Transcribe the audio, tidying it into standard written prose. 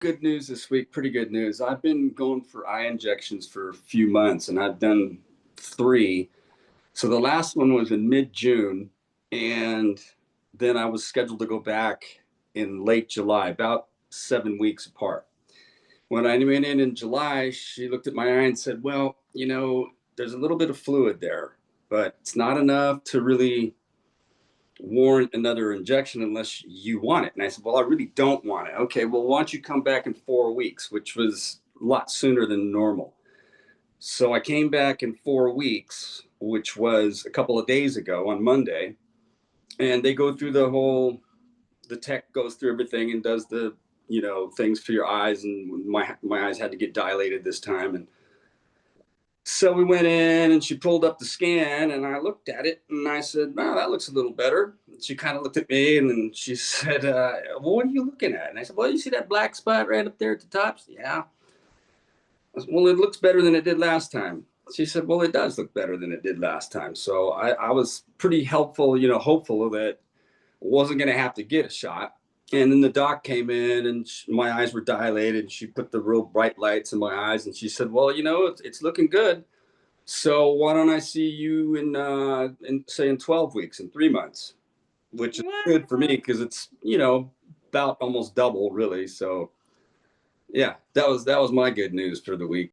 good news this week. Pretty good news. I've been going for eye injections for a few months, and I've done three. So the last one was in mid-June, and then I was scheduled to go back in late July, about 7 weeks apart. When I went in July, she looked at my eye and said, "Well, there's a little bit of fluid there, but it's not enough to really warrant another injection unless you want it." And I said, "Well, I really don't want it." "Okay, well, why don't you come back in 4 weeks," which was a lot sooner than normal. So I came back in 4 weeks, which was a couple of days ago on Monday. And they go through the tech goes through everything and does the, things for your eyes. And my eyes had to get dilated this time. And so we went in and she pulled up the scan and I looked at it and I said, "Wow, that looks a little better." And she kind of looked at me and then she said, "Well, what are you looking at?" And I said, "Well, you see that black spot right up there at the top?" She said, "Yeah." I said, "Well, it looks better than it did last time." She said, "Well, it does look better than it did last time." So I was pretty helpful, hopeful that I wasn't going to have to get a shot. And then the doc came in and my eyes were dilated. And she put the real bright lights in my eyes and she said, "Well, it's looking good. So why don't I see you in 12 weeks, in 3 months," which is good for me What? because it's, about almost double really. So yeah, that was my good news for the week.